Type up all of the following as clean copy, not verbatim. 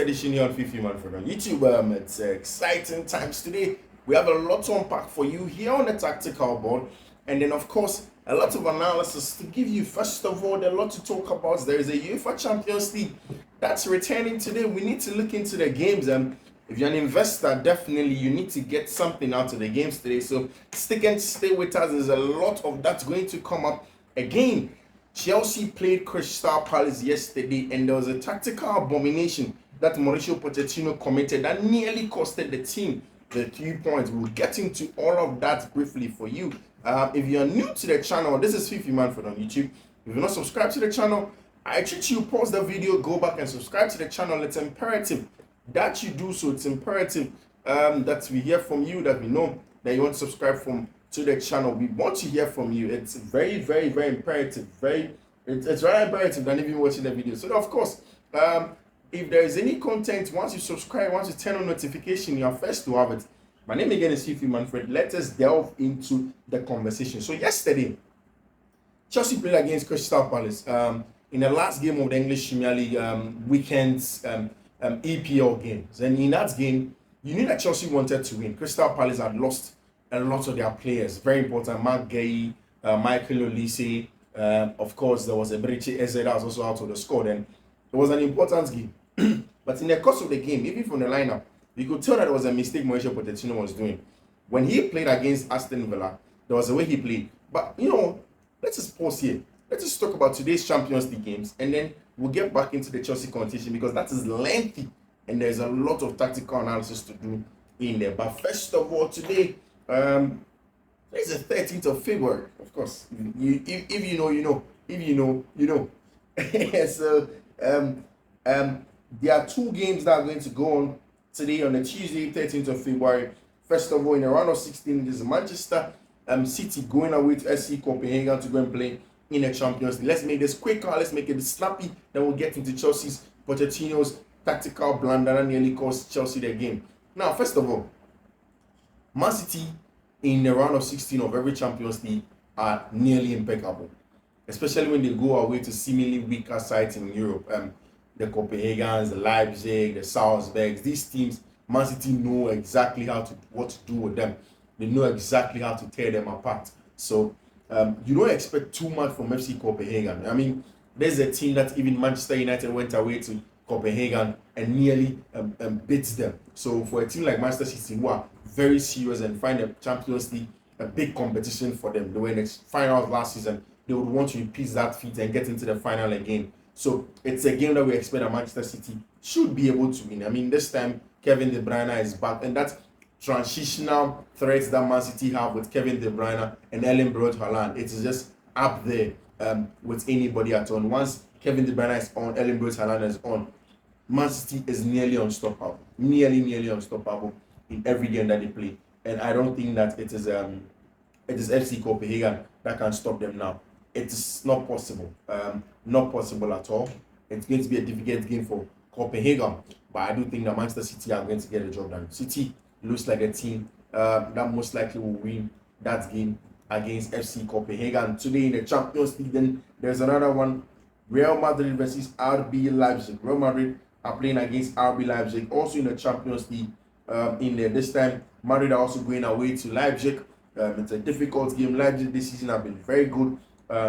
edition here on Fiifi-Manfred on YouTube. It's exciting times today. We have a lot to unpack for you here on the tactical board, and then of course a lot of analysis to give you. First of all, there's a lot to talk about. There is a UEFA Champions League that's returning today. We need to look into the games, and if you're an investor, definitely you need to get something out of the games today. So stay with us. There's a lot of that's going to come up again. Chelsea played Crystal Palace yesterday, and there was a tactical abomination that Mauricio Pochettino committed that nearly costed the team the 3 points. We'll get into all of that briefly for you. If you're new to the channel, this is Fiifi-Manfred on YouTube. If you're not subscribed to the channel, I treat you pause the video, go back and subscribe to the channel. It's imperative that you do so. It's imperative that we hear from you, that we know that you want to subscribe to the channel. We want to hear from you. It's very, very, very imperative. It's very imperative than even watching the video. So of course, if there is any content, once you subscribe, once you turn on notification, you are first to have it. My name again is Fiifi-Manfred. Let us delve into the conversation. So yesterday, Chelsea played against Crystal Palace in the last game of the English Premier League weekend's EPL games. And in that game, you knew that Chelsea wanted to win. Crystal Palace had lost a lot of their players. Very important. Mark Gay, Michael Olise. Of course, there was a Briche Eze that was also out of the squad. And it was an important game. But in the course of the game, even from the lineup, you could tell that it was a mistake Mauricio Pochettino was doing. When he played against Aston Villa, there was a way he played. But, let's just pause here. Let's just talk about today's Champions League games, and then we'll get back into the Chelsea competition, because that is lengthy and there's a lot of tactical analysis to do in there. But first of all, today, it's the 13th of February. Of course, if you know, you know. If you know, you know. So, there are two games that are going to go on today on the Tuesday, 13th of February. First of all, in the round of 16, it is Manchester City going away to SC Copenhagen to go and play in the Champions League. Let's make this quicker. Let's make it snappy. Then we'll get into Pochettino's tactical blunder that nearly cost Chelsea the game. Now, first of all, Man City in the round of 16 of every Champions League are nearly impeccable, especially when they go away to seemingly weaker sides in Europe. The Copenhagens, the Leipzig, the Salzburgs, these teams, Man City know exactly what to do with them. They know exactly how to tear them apart. So you don't expect too much from FC Copenhagen. I mean, there's a team that even Manchester United went away to Copenhagen and nearly beat them. So for a team like Manchester City, who are very serious and find the Champions League a big competition for them, they were in the finals last season, they would want to repeat that feat and get into the final again. So it's a game that we expect that Manchester City should be able to win. I mean, this time Kevin De Bruyne is back, and that transitional threats that Man City have with Kevin De Bruyne and Erling Braut Haaland, it is just up there with anybody at all. Once Kevin De Bruyne is on, Erling Braut Haaland is on, Man City is nearly unstoppable. Nearly unstoppable in every game that they play. And I don't think that it is FC Copenhagen that can stop them now. It is not possible. Not possible at all. It's going to be a difficult game for Copenhagen, but I do think that Manchester City are going to get the job done. City looks like a team that most likely will win that game against FC Copenhagen. Today in the Champions League, then there's another one. Real Madrid versus RB Leipzig. Real Madrid are playing against RB Leipzig, also in the Champions League. In there, this time Madrid are also going away to Leipzig. It's a difficult game. Leipzig this season have been very good.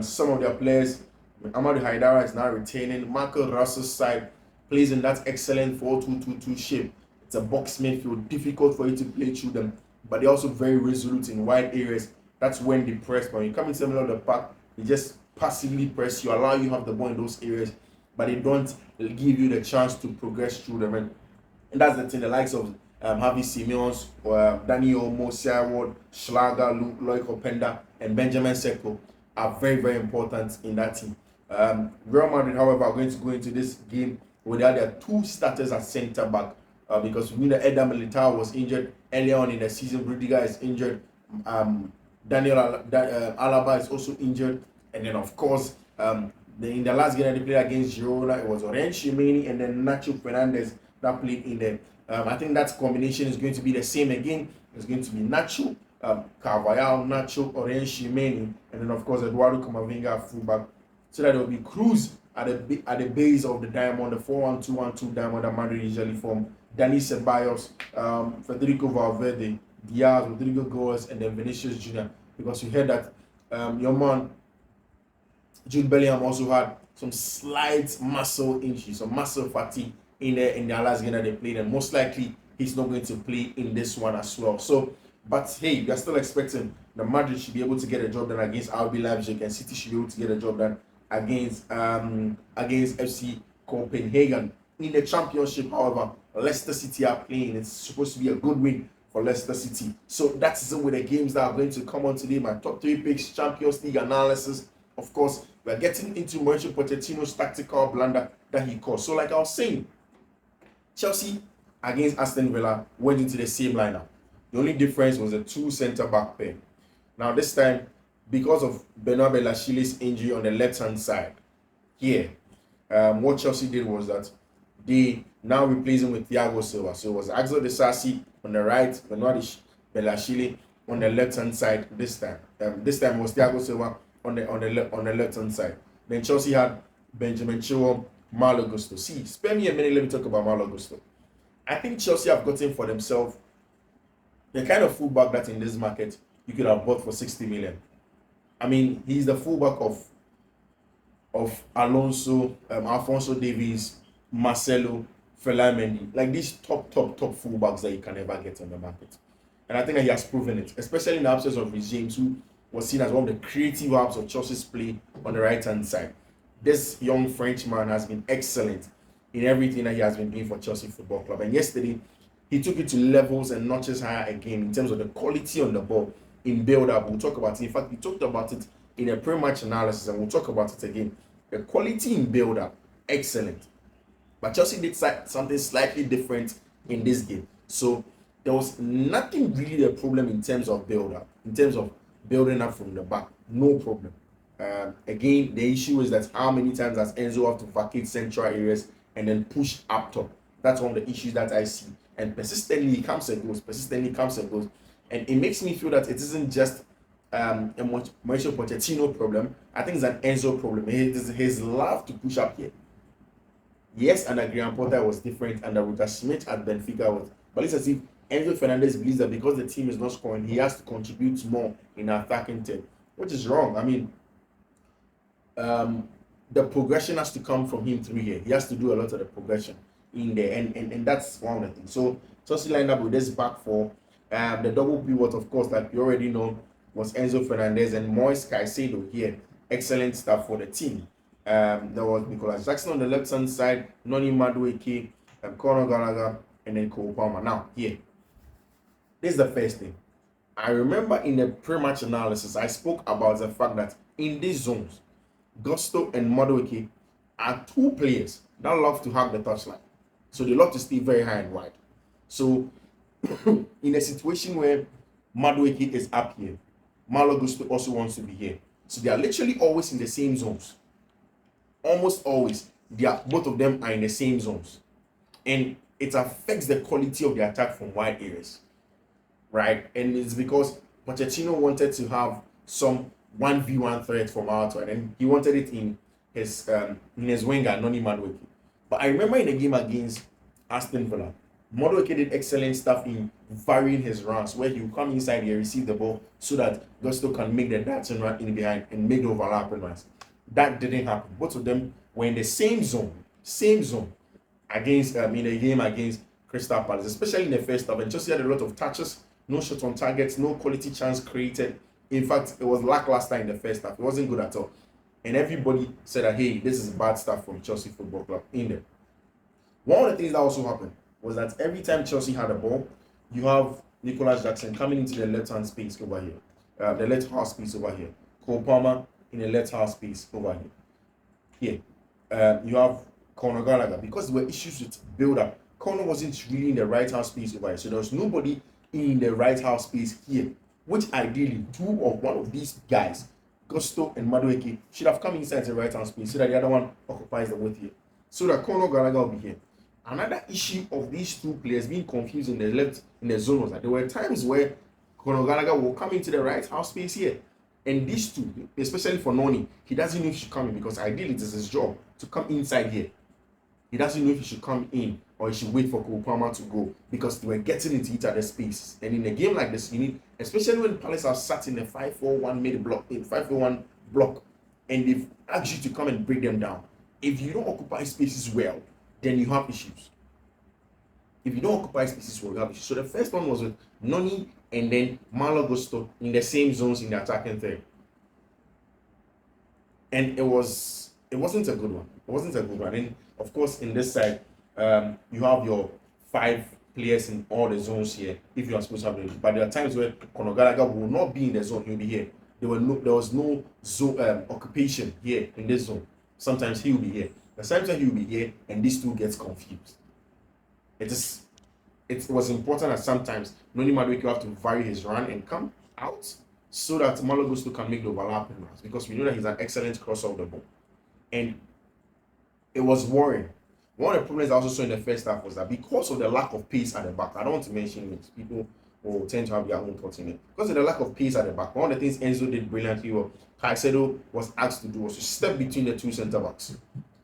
Some of their players, Amadou Haidara is now retaining. Marco Ross's side plays in that excellent 4-2-2-2 shape. It's a box midfield, difficult for you to play through them, but they're also very resolute in wide areas. That's when they press. When you come into the middle of the park, they just passively press you, allow you to have the ball in those areas, but they don't give you the chance to progress through them. And that's the thing. The likes of Javi Simons, Daniel Mosia Ward, Schlager, Loic Openda, and Benjamin Sekou are very, very important in that team. Real Madrid, however, are going to go into this game with their two starters at centre back because we know that Eder Militao was injured earlier on in the season. Rudiger is injured. Daniel Alaba is also injured. And then, of course, in the last game that they played against Girona, it was Orense Shimeni and then Nacho Fernandez that played in there. I think that combination is going to be the same again. It's going to be Nacho, Carvajal, Nacho, Orense Shimeni, and then, of course, Eduardo Camavinga fullback. So that there will be Cruz at the base of the diamond, the 4-1-2-1-2 diamond that Madrid usually form. Dani Ceballos, Federico Valverde, Diaz, Rodrigo Goes, and then Vinicius Jr. Because you heard that your man Jude Bellingham also had some slight muscle injuries, some muscle fatigue in the last game that they played, and most likely he's not going to play in this one as well. So, but hey, we are still expecting the Madrid should be able to get a job done against RB Leipzig, and City should be able to get a job done against FC Copenhagen. In the Championship, however, Leicester City are playing. It's supposed to be a good win for Leicester City. So that's it with the games that are going to come on today. My top 3 picks, Champions League analysis. Of course, we are getting into Mauricio Pochettino's tactical blunder that he caused. So like I was saying, Chelsea against Aston Villa went into the same lineup. The only difference was a 2 centre-back pair. Now this time, because of Benoit Bellachili's injury on the left-hand side, here, what Chelsea did was that they now replace him with Thiago Silva. So it was Axel Disasi on the right, Benoit Bellachili on the left-hand side this time. This time it was Thiago Silva on the left-hand side. Then Chelsea had Benjamin Chilwell, Malo Gusto. See, spare me a minute, let me talk about Malo Gusto. I think Chelsea have gotten for themselves the kind of fullback that in this market you could have bought for 60 million. I mean, he's the fullback of Alonso, Alphonso Davies, Marcelo, Fellaini, like these top fullbacks that you can never get on the market. And I think that he has proven it, especially in the absence of Reece James, who was seen as one of the creative halves of Chelsea's play on the right-hand side. This young Frenchman has been excellent in everything that he has been doing for Chelsea Football Club. And yesterday, he took it to levels and notches higher again in terms of the quality on the ball in build-up. We'll talk about it. In fact, we talked about it in a pre-match analysis, and we'll talk about it again. The quality in build-up, excellent. But Chelsea did something slightly different in this game. So there was nothing really the problem in terms of build-up, in terms of building up from the back. No problem. Again, the issue is that how many times does Enzo have to vacate central areas and then push up top? That's one of the issues that I see. And persistently comes and goes. And it makes me feel that it isn't just a Mauricio Pochettino problem. I think it's an Enzo problem. His love to push up here. Yes, and Graham Potter was different, and Ruta Schmidt at Benfica was. But it's as if Enzo Fernandez believes that because the team is not scoring, he has to contribute more in attacking team, which is wrong. I mean, the progression has to come from him through here. He has to do a lot of the progression in there, and that's one of the things. So Chelsea lined up with this back four. The double pivot, of course, like you already know, was Enzo Fernandez and Moise Caicedo here. Excellent stuff for the team. There was Nicolas Jackson on the left-hand side, Noni Madueke, Conor Gallagher, and then Cole Palmer. Now, here, this is the first thing. I remember in the pre-match analysis, I spoke about the fact that in these zones, Gusto and Madueke are 2 players that love to hug the touchline. So they love to stay very high and wide. So, in a situation where Madueke is up here, Malo Gusto also wants to be here. So they are literally always in the same zones. Almost always, both of them are in the same zones. And it affects the quality of the attack from wide areas. Right? And it's because Pochettino wanted to have some 1v1 threat from outside. And he wanted it in his winger, Noni Madueke. But I remember in the game against Aston Villa, Madueke did excellent stuff in varying his runs, where he will come inside here, receive the ball, so that Gusto can make the dancing run in behind and make the overlapping runs. That didn't happen. Both of them were in the same zone against in the game against Crystal Palace, especially in the first half. And Chelsea had a lot of touches, no shot on targets, no quality chance created. In fact, it was lackluster in the first half. It wasn't good at all. And everybody said that, hey, this is bad stuff from Chelsea Football Club in there. One of the things that also happened was that every time Chelsea had a ball, you have Nicolas Jackson coming into the left-hand space over here. The left half space over here. Cole Palmer in the left half space over here. Here. You have Conor Gallagher. Because there were issues with build-up, Conor wasn't really in the right half space over here. So there was nobody in the right half space here. Which ideally, one of these guys, Gusto and Madueke, should have come inside the right hand space so that the other one occupies the width here. So that Conor Gallagher will be here. Another issue of these 2 players being confused in the zone was that there were times where Conor Gallagher will come into the right half space here. And these two, especially for Noni, he doesn't know if he should come in because ideally it is his job to come inside here. He doesn't know if he should come in or he should wait for Cole Palmer to go because they were getting into each other's space. And in a game like this, you need, especially when Palace are sat in a 5-4-1 mid block, in 5-4-1 block, and they've asked you to come and break them down. If you don't occupy spaces well, then you have issues. If you don't occupy spaces well, you have issues. So the first one was with Noni and then Malo Gusto in the same zones in the attacking third. And it wasn't a good one. It wasn't a good one. And of course, in this side, you have your 5 players in all the zones here. If you are supposed to have them, but there are times where Conor Gallagher will not be in the zone; he'll be here. There was no zone occupation here in this zone. Sometimes he will be here. The sometimes he will be here, and these two gets confused. It was important that sometimes Noni Madueke have to vary his run and come out so that Malo Gusto can make the overlapping runs because we know that he's an excellent crosser of the ball. And it was worrying. One of the problems I also saw in the first half was that because of the lack of pace at the back, I don't want to mention it, people will tend to have their own thoughts in it. Because of the lack of pace at the back, one of the things Enzo did brilliantly, or Caicedo was asked to do, was to step between the two centre backs.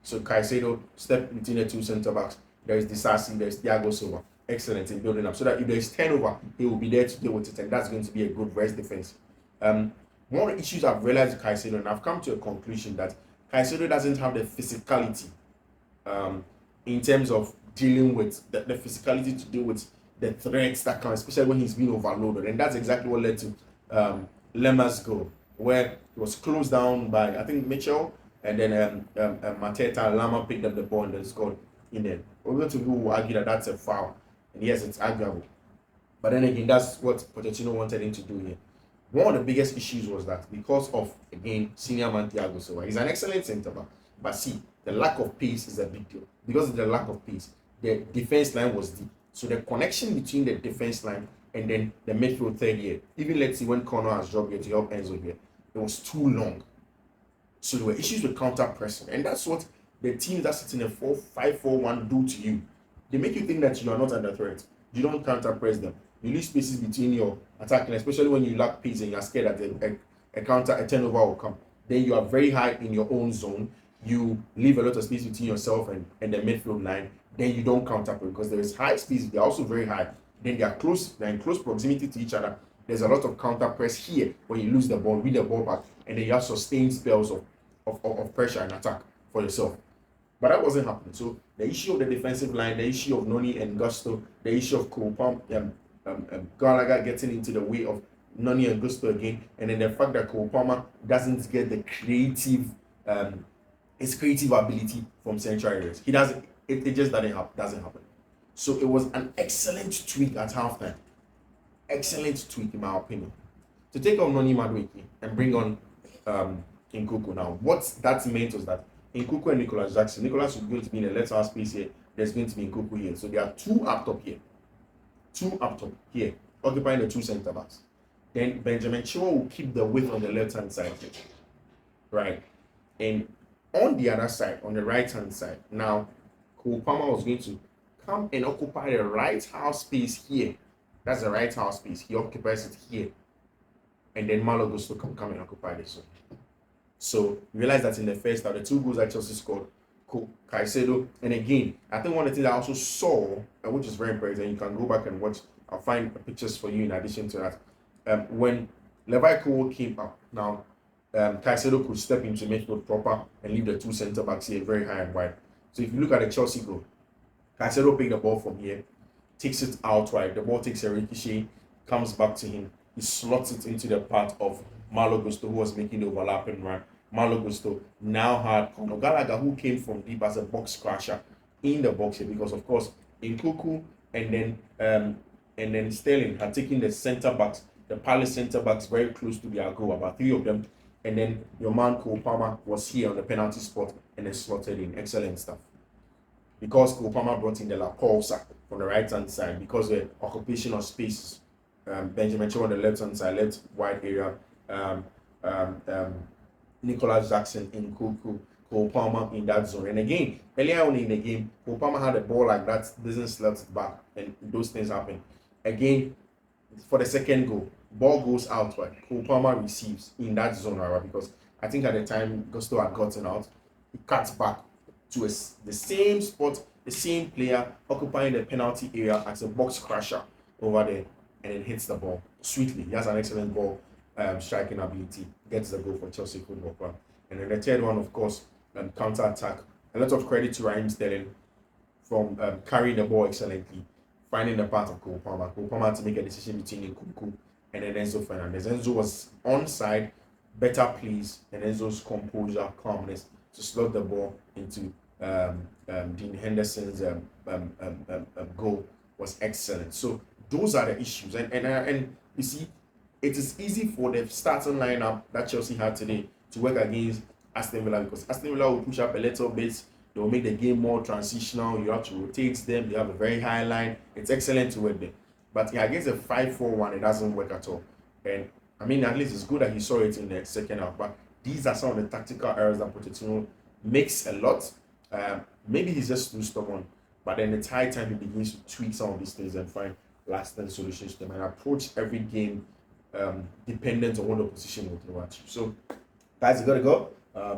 So Caicedo stepped between the two centre backs. There is Disasi, there is Thiago Silva. Excellent in building up. So that if there is turnover, he will be there to deal with it, and that's going to be a good rest defense. One of the issues I've realized with Caicedo, and I've come to a conclusion that Caicedo doesn't have the physicality in terms of dealing with the physicality to deal with the threats that come, especially when he's being overloaded. And that's exactly what led to Lemma's goal, where it was closed down by, I think, Mitchell, and then Mateta and Lama picked up the ball and then scored in there. We're going to people who argue that that's a foul. And yes, it's arguable. But then again, that's what Pochettino wanted him to do here. One of the biggest issues was that because of, again, senior man Thiago Silva, he's an excellent centre back. But see, the lack of pace is a big deal. Because of the lack of pace, the defense line was deep. So the connection between the defense line and then the midfield third here, even let's see when Connor has dropped here to help Enzo here, it was too long. So there were issues with counter pressing. And that's what the teams that sit in a 5-4-1 do to you. They make you think that you are not under threat. You don't counter press them. You leave spaces between your attacking, especially when you lack pace and you're scared that a turnover will come. Then you are very high in your own zone. You leave a lot of space between yourself and the midfield line. Then you don't counter press because there is high space. They're also very high. Then they're in close proximity to each other. There's a lot of counter press here when you lose the ball, win the ball back, and then you have sustained spells of pressure and attack for yourself. But that wasn't happening. So the issue of the defensive line, the issue of Noni and Gusto, the issue of Cole Palmer, Gallagher getting into the way of Noni and Gusto again, and then the fact that Cole Palmer doesn't get the his creative ability from central areas. He doesn't. It just doesn't happen. So it was an excellent tweak at halftime. Excellent tweak in my opinion. To take on Noni Madueke and bring on Nkuku now. What that meant was that Nkuku and Nicholas Jackson. Nicholas is going to be in the left half space here. There's going to be Nkuku here. So there are two up top here. Occupying the two centre backs. Then Benjamin Chilwell will keep the width on the left hand side here. Right. And on the other side, on the right hand side, now Cole Palmer was going to come and occupy the right half space here. That's the right half space. He occupies it here. And then Malo Gusto can come and occupy this one. So you realize that in the first half, the 2 goals that Chelsea scored, Caicedo, and again, I think one of the things I also saw, which is very important, and you can go back and watch, I'll find pictures for you in addition to that. When Levi Cole came up, now Caicedo could step into midfield proper and leave the 2 centre backs here very high and wide. So if you look at the Chelsea goal, Caicedo picked the ball from here, takes it out wide, the ball takes a ricochet, comes back to him, he slots it into the path of Malo Gusto, who was making the overlapping run. Malo Gusto now had Conor Gallagher, who came from deep as a box crasher in the box here, because of course Nkuku and then Sterling had taken the centre backs, the Palace centre backs, very close to their goal, about 3 of them, and then your man Cole Palmer was here on the penalty spot and then slotted in. Excellent stuff. Because Cole Palmer brought in the La Pausa from the right hand side, because the occupation of spaces, Benjamin Chilwell on the left hand side, left wide area. Nicholas Jackson in Cole Palmer in that zone. And again, earlier on in the game, Cole Palmer had a ball like that, doesn't slot it back, and those things happen. Again, for the second goal. Ball goes out, right? Cole Palmer receives in that zone, right? Because I think at the time Gusto had gotten out, he cuts back to the same spot, the same player occupying the penalty area as a box crusher over there, and then hits the ball sweetly. He has an excellent ball striking ability, gets the goal for Chelsea Football Club. And then the third one, of course, counter attack. A lot of credit to Raheem Sterling from carrying the ball excellently, finding the path of Cole Palmer. Cole Palmer had to make a decision between Nkunku and then Enzo Fernandez. Enzo was onside, better plays, and Enzo's composure, calmness to slot the ball into Dean Henderson's goal was excellent. So those are the issues, and you see, it is easy for the starting lineup that Chelsea had today to work against Aston Villa, because Aston Villa will push up a little bit. They will make the game more transitional. You have to rotate them. They have a very high line. It's excellent to work there. But yeah, against a 5-4-1, it doesn't work at all. And I mean, at least it's good that he saw it in the second half. But these are some of the tactical errors that Pochettino makes a lot. Maybe he's just too stubborn. But then it's high time he begins to tweak some of these things and find lasting solutions to them and approach every game dependent on what the opposition will throw at you. So, guys, you gotta go.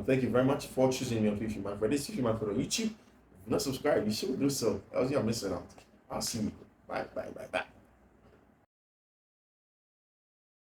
Thank you very much for choosing me on Fiifi-Manfred. This is Fiifi-Manfred on YouTube. If you're not subscribed, you should do so. Else you're missing out. I'll see you. Bye.